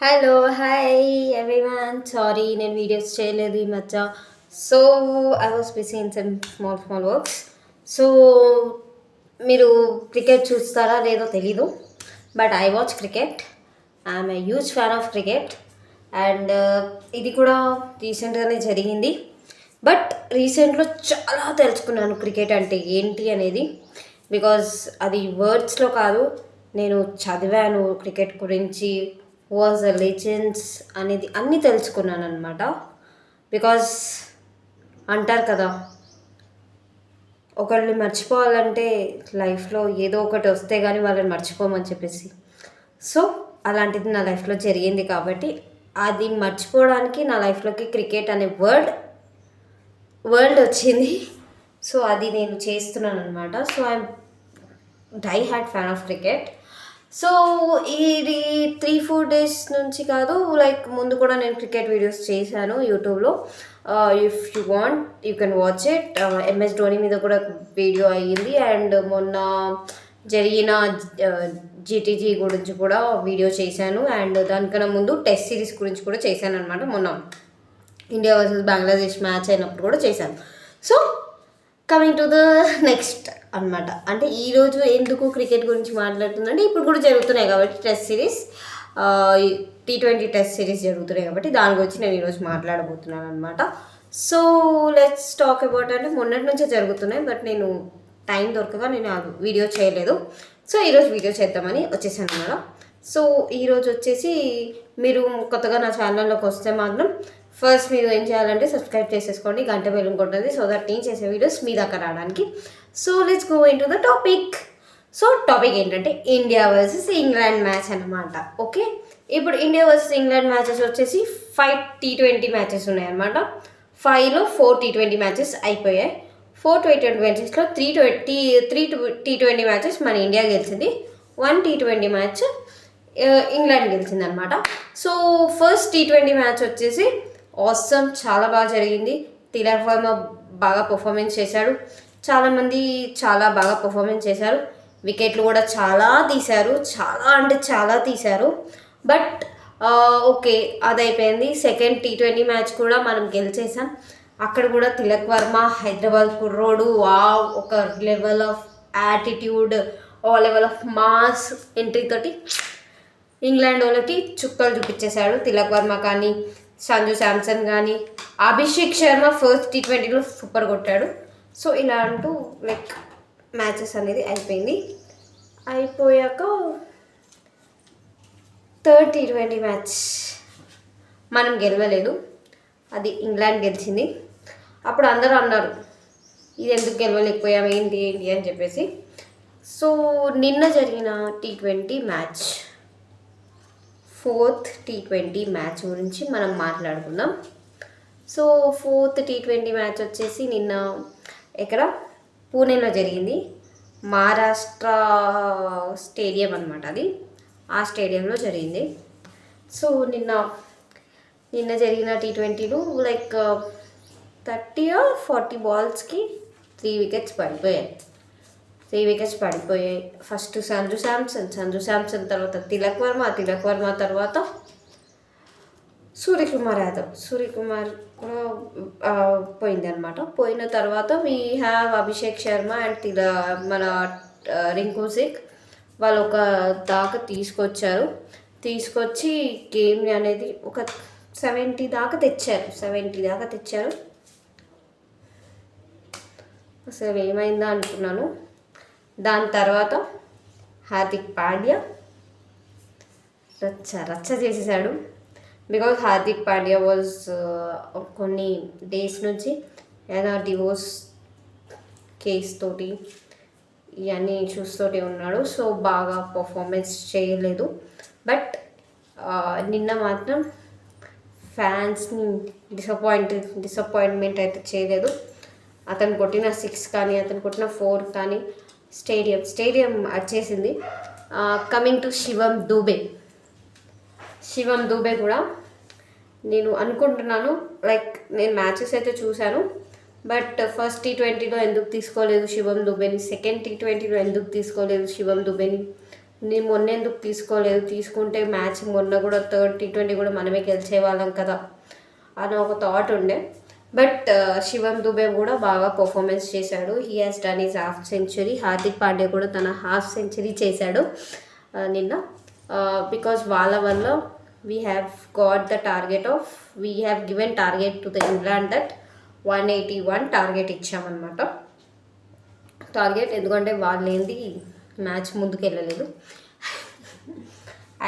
Hello hi everyone sorry నేను videos చేయలేదు ఈ మధ్య. So I was busy in some small small works. So మీరు క్రికెట్ చూస్తారా లేదో తెలీదు, but I watch cricket. I'm a huge fan of cricket. And ఇది కూడా రీసెంట్గానే జరిగింది. బట్ రీసెంట్లో చాలా తెలుసుకున్నాను క్రికెట్ అంటే ఏంటి అనేది. బికాజ్ అది వర్డ్స్లో కాదు, నేను చదివాను క్రికెట్ గురించి, వాజ్ అ లెజెండ్స్ అనేది అన్నీ తెలుసుకున్నాను అనమాట. బికాజ్ అంటారు కదా, ఒకళ్ళని మర్చిపోవాలంటే లైఫ్లో ఏదో ఒకటి వస్తే కానీ వాళ్ళని మర్చిపోమని చెప్పేసి. సో అలాంటిది నా లైఫ్లో జరిగింది కాబట్టి అది మర్చిపోవడానికి నా లైఫ్లోకి క్రికెట్ అనే వరల్డ్ వచ్చింది. సో అది నేను చేస్తున్నాను అనమాట. So I'm die hard fan of cricket. So ఇది 3-4 డేస్ నుంచి కాదు, లైక్ ముందు కూడా నేను క్రికెట్ వీడియోస్ చేశాను యూట్యూబ్లో. If you want you can watch it. MS Dhoni మీద కూడా వీడియో అయ్యింది. అండ్ మొన్న జరిగిన జీటీజీ గురించి కూడా వీడియో చేశాను. అండ్ దానికన్నా ముందు టెస్ట్ సిరీస్ గురించి కూడా చేశాను అనమాట. మొన్న ఇండియా వర్సెస్ బంగ్లాదేశ్ మ్యాచ్ అయినప్పుడు కూడా చేశాను. So coming to the next అనమాట. అంటే ఈరోజు ఎందుకు క్రికెట్ గురించి మాట్లాడుతుందంటే, ఇప్పుడు కూడా జరుగుతున్నాయి కాబట్టి test series, T20 test series జరుగుతున్నాయి కాబట్టి దాని గురించి నేను ఈరోజు మాట్లాడబోతున్నాను అనమాట. So let's talk about. అంటే మొన్నటి నుంచే జరుగుతున్నాయి, బట్ నేను టైం దొరకగా నేను ఆ వీడియో చేయలేదు. సో ఈరోజు వీడియో చేద్దామని వచ్చేసాను అనమాట. సో ఈరోజు వచ్చేసి మీరు కొత్తగా నా ఛానల్లోకి వస్తే మాత్రం ఫస్ట్ మీరు ఏం చేయాలంటే సబ్స్క్రైబ్ చేసేసుకోండి, గంట బెల్ కొట్టండి, సో దట్ నేను చేసే వీడియోస్ మీ దాకా రావడానికి. So let's go in to the topic. So topic ఏంటంటే ఇండియా వర్సెస్ ఇంగ్లాండ్ మ్యాచ్ అనమాట. ఓకే, ఇప్పుడు ఇండియా వర్సెస్ ఇంగ్లాండ్ మ్యాచెస్ వచ్చేసి 5 T20 మ్యాచెస్ ఉన్నాయన్నమాట. 5లో 4 T20 మ్యాచెస్ అయిపోయాయి. 4 T20 మ్యాచెస్లో 3 T20 మ్యాచెస్ మన ఇండియా గెలిచింది. 1 T20 మ్యాచ్ ఇంగ్లాండ్ గెలిచింది అనమాట. సో ఫస్ట్ T20 మ్యాచ్ వచ్చేసి ఆసమ్, చాలా బాగా జరిగింది. తిలక్ వర్మ బాగా పర్ఫార్మెన్స్ చేశాడు. చాలామంది చాలా బాగా పర్ఫార్మెన్స్ చేశారు. వికెట్లు కూడా చాలా తీశారు, చాలా అంటే చాలా తీశారు. బట్ ఓకే, అది అయిపోయింది. సెకండ్ T20 మ్యాచ్ కూడా మనం గెలిచేసాం. అక్కడ కూడా తిలక్ వర్మ హైదరాబాద్ కుర్రోడు, ఒక లెవెల్ ఆఫ్ యాటిట్యూడ్, ఓ లెవెల్ ఆఫ్ మాస్ ఎంట్రీ తోటి ఇంగ్లాండ్ వాళ్ళకి చుక్కలు చూపించేశాడు. తిలక్ వర్మ కానీ, సంజు శాంసన్ కానీ, అభిషేక్ శర్మ ఫస్ట్ T20లో సూపర్ కొట్టాడు. సో ఇలా అంటూ లైక్ మ్యాచెస్ అనేది అయిపోయింది. అయిపోయాక థర్డ్ T20 మ్యాచ్ మనం గెలవలేదు, అది ఇంగ్లాండ్ గెలిచింది. అప్పుడు అందరూ అన్నారు ఇది ఎందుకు గెలవలేకపోయాం, ఏంటి ఏంటి అని చెప్పేసి. సో నిన్న జరిగిన T20 match, fourth T20 match గురించి మనం మాట్లాడుకుందాం. సో ఫోర్త్ T20 మ్యాచ్ వచ్చేసి నిన్న ఇక్కడ పూణేలో జరిగింది. మహారాష్ట్ర స్టేడియం అనమాట అది, ఆ స్టేడియంలో జరిగింది. సో నిన్న జరిగిన T20లో లైక్ 30 or 40 బాల్స్కి 3 వికెట్స్ పడిపోయాయి. ఫస్ట్ సంజు శాంసన్ తర్వాత తిలక్ వర్మ తర్వాత సూర్యకుమార్ కూడా పోయింది అనమాట. పోయిన తర్వాత we have Abhishek Sharma and మన రింకు సింగ్, వాళ్ళు ఒక దాకా తీసుకొచ్చి గేమ్ అనేది ఒక 70 దాకా తెచ్చారు. అసలు ఏమైందా అనుకున్నాను. దాని తర్వాత హార్దిక్ పాండ్యా రచ్చ చేసేసాడు. బికాజ్ హార్దిక్ పాండ్యా వాజ్ కొన్ని డేస్ నుంచి ఏదైనా డివోర్స్ కేస్ తోటి ఇవన్నీ ఇష్యూస్ తోటి ఉన్నాడు. సో బాగా పర్ఫార్మెన్స్ చేయలేదు. బట్ నిన్న మాత్రం ఫ్యాన్స్ని డిసప్పాయింట్మెంట్ అయితే చేయలేదు. అతను కొట్టిన 6 కానీ, అతను కొట్టిన 4 కానీ స్టేడియం వచ్చేసింది. కమింగ్ టు శివం దూబే కూడా నేను అనుకుంటున్నాను, లైక్ నేను మ్యాచెస్ అయితే చూశాను, బట్ ఫస్ట్ T20లో ఎందుకు తీసుకోలేదు శివం దూబేని, సెకండ్ T20లో ఎందుకు తీసుకోలేదు శివం దూబేని, నేను మొన్న ఎందుకు తీసుకోలేదు, తీసుకుంటే మ్యాచ్ మొన్న కూడా థర్డ్ T20 కూడా మనమే గెలిచేవాళ్ళం కదా అని ఒక థాట్ ఉండే. బట్ శివం దుబే కూడా బాగా పర్ఫార్మెన్స్ చేశాడు. He has done is half century. Hardik Pandya కూడా తన హాఫ్ సెంచరీ చేశాడు నిన్న. బికాస్ వాళ్ళ వల్ల we have got the target of we have given target to the England that 181 target ఇచ్చామన్నమాట. టార్గెట్ ఎందుకంటే వాళ్ళు ఏంటి మ్యాచ్ ముందుకు వెళ్ళలేదు.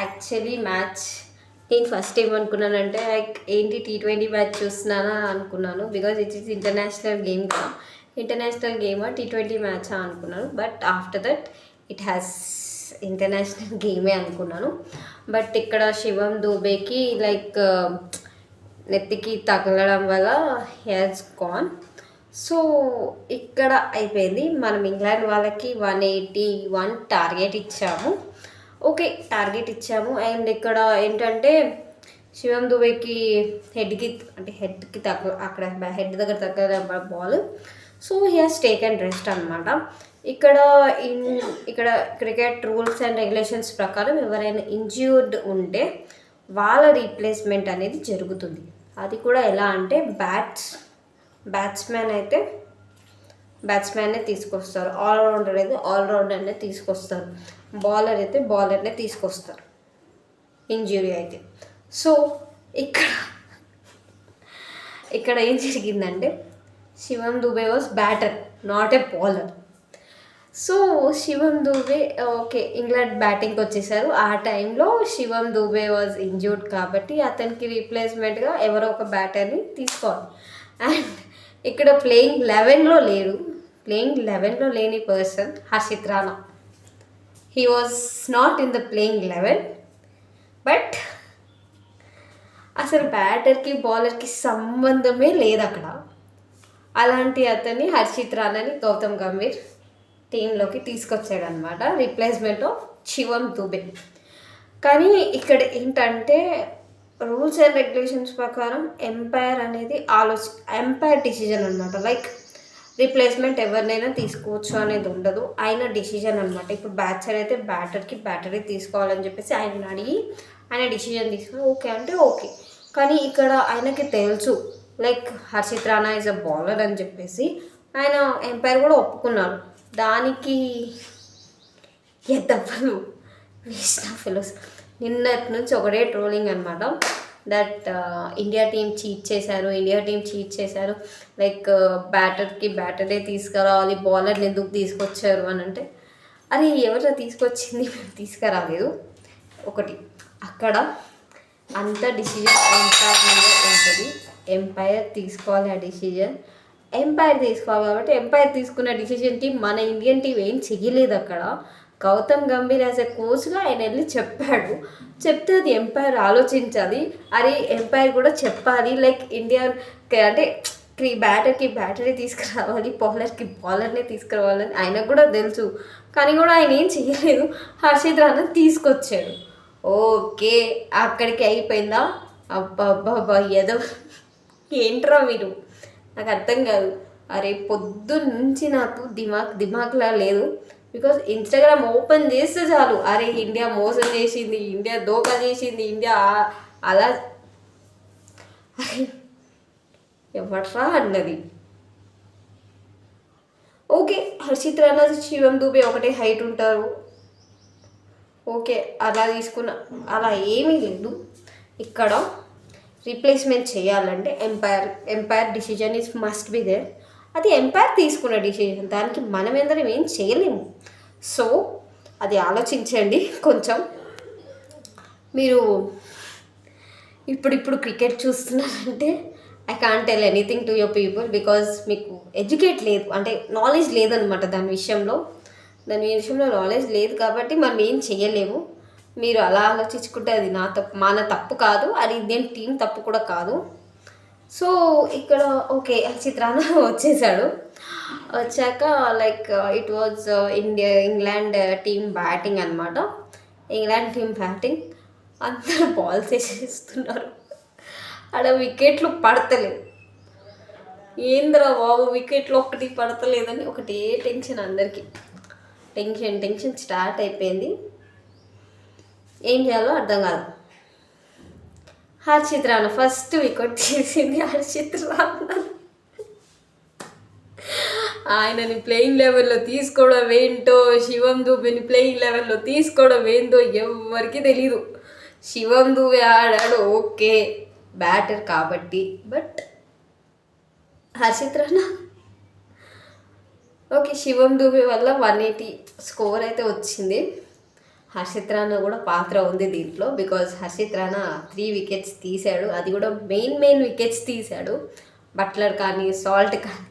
యాక్చువల్లీ మ్యాచ్ నేను ఫస్ట్ ఏమనుకున్నానంటే లైక్ ఏంటి T20 మ్యాచ్ చూస్తున్నానా అనుకున్నాను. Because it is international game కదా, ఇంటర్నేషనల్ గేమా T20 మ్యాచా అనుకున్నాను. But after that it has international గేమే అనుకున్నాను. బట్ ఇక్కడ శివం దూబేకి లైక్ నెత్తికి తగలడం వల్ల హ్యాస్ గాన్. సో ఇక్కడ అయిపోయింది. మనం ఇంగ్లాండ్ వాళ్ళకి 181 టార్గెట్ ఇచ్చాము. ఓకే, టార్గెట్ ఇచ్చాము. అండ్ ఇక్కడ ఏంటంటే శివం దుబేకి హెడ్కి అక్కడ హెడ్ దగ్గర తగ్గడం ball. So he has taken rest అనమాట. ఇక్కడ క్రికెట్ రూల్స్ అండ్ రెగ్యులేషన్స్ ప్రకారం ఎవరైనా ఇంజ్యూర్డ్ ఉంటే వాళ్ళ రీప్లేస్మెంట్ అనేది జరుగుతుంది. అది కూడా ఎలా అంటే బ్యాట్స్మెన్నే తీసుకొస్తారు. ఆల్రౌండర్ అయితే ఆల్రౌండర్నే తీసుకొస్తారు. బౌలర్ అయితే బౌలర్నే తీసుకొస్తారు ఇంజ్యూరీ అయితే. సో ఇక్కడ ఏం జరిగిందంటే Shivam Dube was batter, not a bowler. So Shivam Dube okay England బ్యాటింగ్కి వచ్చేసారు. ఆ టైంలో శివం దుబే వాజ్ ఇంజ్యూర్డ్ కాబట్టి అతనికి రీప్లేస్మెంట్గా ఎవరో ఒక బ్యాటర్ని తీసుకోవాలి. అండ్ ఇక్కడ ప్లేయింగ్ 11లో లేని person Harshit Rana. He was not in the playing 11. But అసలు బ్యాటర్కి బౌలర్కి సంబంధమే లేదు అక్కడ. అలాంటి అతన్ని హర్షిత్ రాణాని గౌతమ్ గంభీర్ టీంలోకి తీసుకొచ్చాడు అనమాట, రీప్లేస్మెంట్ ఆఫ్ శివం దుబే. కానీ ఇక్కడ ఏంటంటే రూల్స్ అండ్ రెగ్యులేషన్స్ ప్రకారం ఎంపైర్ డిసిజన్ అనమాట. లైక్ రీప్లేస్మెంట్ ఎవరినైనా తీసుకోవచ్చు అనేది ఉండదు, ఆయన డిసిజన్ అనమాట. ఇప్పుడు బ్యాట్సర్ అయితే బ్యాటరీ తీసుకోవాలని చెప్పేసి ఆయన అడిగి ఆయన డిసిజన్ తీసుకుని ఓకే అంటే ఓకే. కానీ ఇక్కడ ఆయనకి తెలుసు like Harshit Rana is a bowler అని చెప్పేసి ఆయన ఎంపైర్ కూడా ఒప్పుకున్నారు. దానికి ఎద్దవ్వలు వేస్ట్ ఆఫ్ ఫెలోస్. నిన్నటి నుంచి ఒకటే ట్రోలింగ్ అనమాట. దట్ ఇండియా టీం చీట్ చేశారు, లైక్ బ్యాటరే తీసుకురావాలి, బౌలర్ని ఎందుకు తీసుకొచ్చారు అని అంటే, అది ఎవరు తీసుకొచ్చింది, మేము తీసుకురాలేదు. ఒకటి అక్కడ అంత డిసిజన్ ఎంపైర్ మీద ఉంటుంది. ఎంపైర్ తీసుకోవాలి ఆ డిసిజన్. ఎంపైర్ తీసుకోవాలి కాబట్టి ఎంపైర్ తీసుకున్న డిసిజన్కి మన ఇండియన్ టీం ఏం చెయ్యలేదు అక్కడ. గౌతమ్ గంభీర్ యాజ్ ఎ కోచ్గా ఆయన వెళ్ళి చెప్తే అది ఎంపైర్ ఆలోచించాలి. అది ఎంపైర్ కూడా చెప్పాలి లైక్ ఇండియా అంటే బ్యాటరీ తీసుకురావాలి, బౌలర్కి బౌలర్నే తీసుకురావాలని ఆయనకు కూడా తెలుసు. కానీ కూడా ఆయన ఏం చేయలేదు, హర్షిత్ రాణా తీసుకొచ్చాడు. ఓకే, అక్కడికి అయిపోయిందా? అబ్బా ఏదో ఏంట్రా మీరు, నాకు అర్థం కాదు. అరే పొద్దున్న నుంచి నాకు దిమాగ్లా లేదు. బికాజ్ ఇన్స్టాగ్రామ్ ఓపెన్ చేస్తే చాలు అరే ఇండియా మోసం చేసింది, ఇండియా దోకా చేసింది, ఇండియా అలా ఎవట్రా అన్నది. ఓకే, హర్షిత్ రాణా శివం దుబే ఒకటే హైట్ ఉంటారు, ఓకే అలా అలా ఏమీ లేదు. ఇక్కడ రీప్లేస్మెంట్ చేయాలంటే umpire decision is must be there. అది ఎంపైర్ తీసుకున్న డిసిజన్, దానికి మనం ఏం చేయలేము. సో అది ఆలోచించండి కొంచెం. మీరు ఇప్పుడు క్రికెట్ చూస్తున్నారంటే I can't tell anything to your people because మీకు ఎడ్యుకేట్ లేదు, అంటే నాలెడ్జ్ లేదనమాట దాని విషయంలో నాలెడ్జ్ లేదు కాబట్టి మనం ఏం చేయలేము. మీరు అలా ఆలోచించుకుంటే అది మన తప్పు కాదు, అది ఇండియన్ టీం తప్పు కూడా కాదు. సో ఇక్కడ ఓకే హర్షిత్ రాణా వచ్చాక like it was England team batting అనమాట. ఇంగ్లాండ్ టీమ్ బ్యాటింగ్ అందరూ బాల్స్ వేసేస్తున్నారు, ఆడ వికెట్లు పడతలేవు. ఏంద్రా బాబు వికెట్లు ఒక్కటి పడతలేదని ఒకటే టెన్షన్, అందరికీ టెన్షన్ స్టార్ట్ అయిపోయింది. ఏం చేయాలో అర్థం కాదు. హర్షిత్ రాణా ఫస్ట్ వికెట్ తీసింది హర్షిత్ రాణా. ఆయనని ప్లేయింగ్ లెవెల్లో తీసుకోవడం ఏంటో, శివం దూబేని ప్లేయింగ్ లెవెల్లో తీసుకోవడం ఏంటో ఎవరికి తెలీదు. శివం దూబే ఆడాడు ఓకే బ్యాటర్ కాబట్టి, బట్ హర్షిత్ రాణా ఓకే శివం దూబే వల్ల 180 స్కోర్ అయితే వచ్చింది. హర్షిత్ రాణా కూడా పాత్ర ఉంది దీంట్లో, బికాజ్ హర్షిత్ రాణా 3 వికెట్స్ తీశాడు, అది కూడా మెయిన్ వికెట్స్ తీశాడు. బట్లర్ కానీ సాల్ట్ కానీ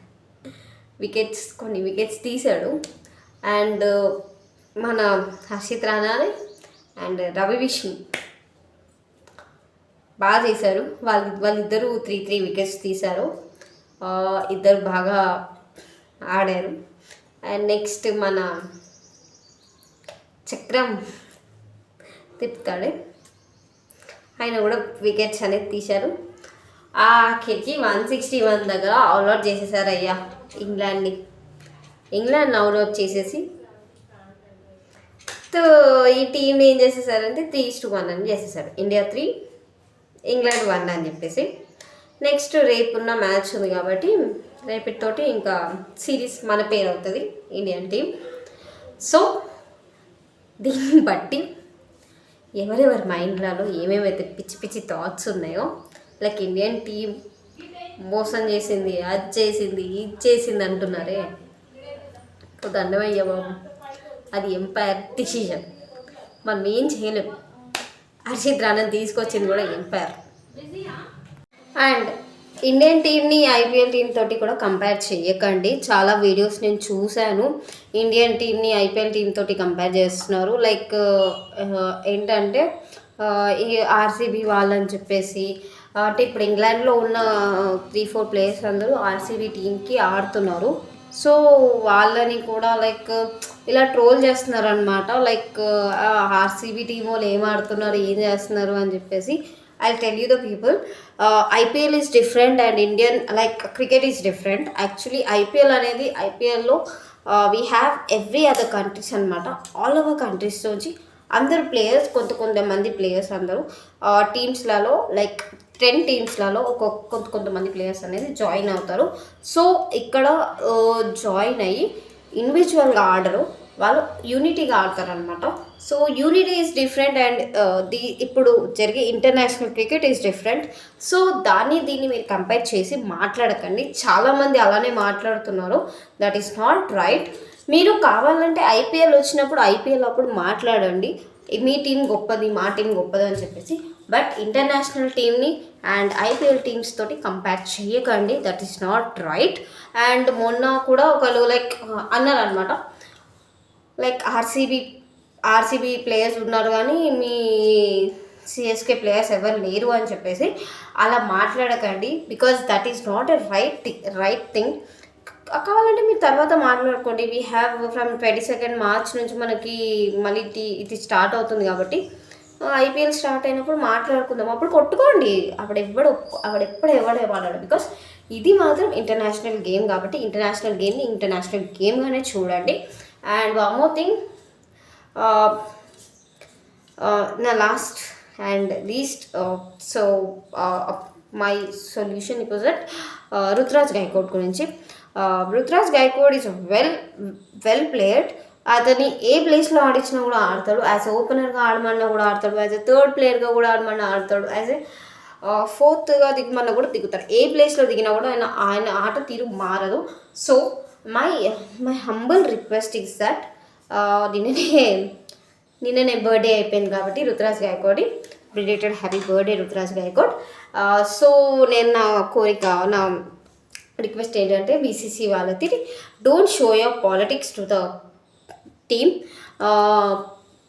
కొన్ని వికెట్స్ తీశాడు. అండ్ మన హర్షిత్ రాణాని అండ్ రవి విష్ణు బాగా చేశారు. వాళ్ళిద్దరూ 3 వికెట్స్ తీశారు. ఇద్దరు బాగా ఆడారు. అండ్ నెక్స్ట్ మన చక్రం తిప్పుతాడే, ఆయన కూడా వికెట్స్ అనేది తీశారు. ఆఖరికి 161 దగ్గర ఆల్అౌట్ చేసేసారు అయ్యా ఇంగ్లాండ్ అవుట్అౌట్ చేసేసి. సో ఈ టీంని ఏం చేసేసారంటే 3-1 అని చేసేసారు. ఇండియా 3 ఇంగ్లాండ్ 1 అని చెప్పేసి. నెక్స్ట్ రేపున్న మ్యాచ్ ఉంది కాబట్టి రేపటితోటి ఇంకా సిరీస్ మన పేరు అవుతుంది ఇండియన్ టీం. సో దీన్ని బట్టి ఎవరెవరి మైండ్లలో ఏమేమైతే పిచ్చి పిచ్చి థాట్స్ ఉన్నాయో, లైక్ ఇండియన్ టీం మోసం చేసింది, అది చేసింది, ఇది చేసింది అంటున్నారే, దండమయ్య బాబు, అది ఎంపైర్ డిసిషన్, మనం ఏం చేయలేము. హర్షిత్ రాణాని తీసుకొచ్చింది కూడా ఎంపైర్. అండ్ ఇండియన్ టీమ్ని ఐపీఎల్ టీం తోటి కూడా కంపేర్ చేయకండి. చాలా వీడియోస్ నేను చూశాను, ఇండియన్ టీమ్ని ఐపీఎల్ టీం తోటి కంపేర్ చేస్తున్నారు. లైక్ ఏంటంటే ఈ ఆర్సీబీ వాళ్ళని చెప్పేసి, అంటే ఇప్పుడు ఇంగ్లాండ్లో ఉన్న 3-4 ప్లేయర్స్ అందరూ ఆర్సీబీ టీంకి ఆడుతున్నారు. సో వాళ్ళని కూడా లైక్ ఇలా ట్రోల్ చేస్తున్నారు అనమాట. లైక్ ఆర్సీబీ టీం వాళ్ళు ఏం ఆడుతున్నారు, ఏం చేస్తున్నారు అని చెప్పేసి. I'll tell you the people, IPL is different and Indian like cricket is different. Actually IPL అనేది IPLలో we have every other countries అనమాట. ఆల్ ఓవర్ కంట్రీస్ నుంచి అందరు ప్లేయర్స్, కొంతమంది ప్లేయర్స్ అందరూ టీమ్స్లలో లైక్ 10 టీమ్స్లలో కొంతమంది ప్లేయర్స్ అనేది జాయిన్ అవుతారు. సో ఇక్కడ జాయిన్ అయ్యి ఇండివిజువల్గా ఆడరు, వాళ్ళు యూనిటీగా ఆడతారు అనమాట. So unity is different and ఇప్పుడు జరిగే international cricket is different. So దీన్ని మీరు కంపేర్ చేసి మాట్లాడకండి. చాలామంది అలానే మాట్లాడుతున్నారు, దట్ ఈస్ నాట్ రైట్. మీరు కావాలంటే ఐపీఎల్ వచ్చినప్పుడు ఐపీఎల్ అప్పుడు మాట్లాడండి, మీ టీం గొప్పది, మా టీం గొప్పది అని చెప్పేసి. బట్ ఇంటర్నేషనల్ టీమ్ని అండ్ ఐపీఎల్ టీమ్స్ తోటి కంపేర్ చేయకండి, that is not right. And మొన్న కూడా ఒకళ్ళు లైక్ అన్నారు అనమాట, లైక్ ఆర్సీబీ ప్లేయర్స్ ఉన్నారు కానీ మీ సిఎస్కే ప్లేయర్స్ ఎవరు లేరు అని చెప్పేసి. అలా మాట్లాడకండి, because that is not a right thing. కావాలంటే మీరు తర్వాత మాట్లాడుకోండి. వీ హ్యావ్ ఫ్రమ్ 22 మార్చ్ నుంచి మనకి మళ్ళీ ఇది స్టార్ట్ అవుతుంది కాబట్టి ఐపీఎల్ స్టార్ట్ అయినప్పుడు మాట్లాడుకుందాం, అప్పుడు కొట్టుకోండి. అప్పుడెప్పుడు ఎవడే మాట్లాడు, బికాస్ ఇది మాత్రం ఇంటర్నేషనల్ గేమ్ కాబట్టి ఇంటర్నేషనల్ గేమ్ని ఇంటర్నేషనల్ గేమ్గానే చూడండి. అండ్ వన్ మోర్ థింగ్, నా last and least my solution is that Ruturaj Gaikwad గురించి. Ruturaj Gaikwad is well played. అతన్ని ఏ ప్లేస్లో ఆడించినా కూడా ఆడతాడు, యాజ్ ఎ ఓపెనర్గా ఆడమన్నా కూడా ఆడతాడు, యాజ్ ఎ థర్డ్ ప్లేయర్గా కూడా ఆడమన్నా ఆడతాడు, యాజ్ ఎ ఫోర్త్గా దిగమన్నా కూడా దిగుతాడు. ఏ ప్లేస్లో దిగినా కూడా ఆయన ఆట తీరు మారదు. So my humble request is that, నిన్ననే బర్త్డే అయిపోయింది కాబట్టి Ruturaj Gaikwad, related happy birthday Ruturaj Gaikwad. So నేను నా కోరిక, నా రిక్వెస్ట్ ఏంటంటే బీసీసీ వాళ్ళకి, don't show your politics to the team.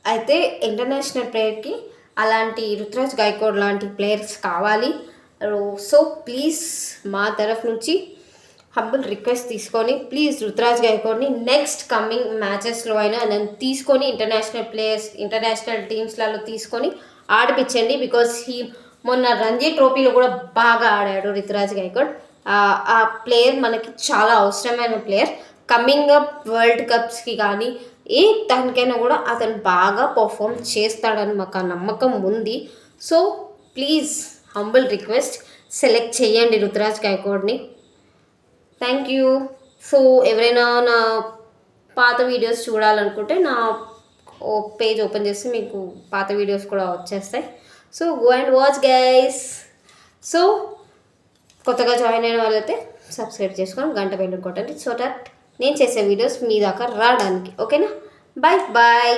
అయితే ఇంటర్నేషనల్ ప్లేయర్కి అలాంటి రుతురాజ్ గైక్వాడ్ లాంటి ప్లేయర్స్ కావాలి. సో ప్లీజ్ మా తరఫు నుంచి హంబుల్ రిక్వెస్ట్ తీసుకొని ప్లీజ్ రుతురాజ్ గైక్వాడ్ని నెక్స్ట్ కమింగ్ మ్యాచెస్లో అయినా నన్ను తీసుకొని ఇంటర్నేషనల్ టీమ్స్లలో తీసుకొని ఆడిపించండి. బికాజ్ మొన్న రంజీ ట్రోఫీలో కూడా బాగా ఆడాడు రుతురాజ్ గైక్వాడ్. ఆ ప్లేయర్ మనకి చాలా అవసరమైన ప్లేయర్. కమింగ్ అప్ వరల్డ్ కప్స్కి కానీ ఏ దానికైనా కూడా అతను బాగా పర్ఫామ్ చేస్తాడని మాకు ఆ నమ్మకం ఉంది. So please humble request, select చేయండి రుతురాజ్ గైక్వాడ్ని. Thank you. సో ఎవరైనా నా పాత వీడియోస్ చూడాలనుకుంటే నా పేజ్ ఓపెన్ చేస్తే మీకు పాత వీడియోస్ కూడా వచ్చేస్తాయి. So go and watch guys. So కొత్తగా జాయిన్ అయిన వాళ్ళైతే సబ్స్క్రైబ్ చేసుకొని గంట బెల్ కొట్టండి, సో దట్ నేను చేసే వీడియోస్ మీ దాకా రావడానికి. ఓకేనా? Bye bye.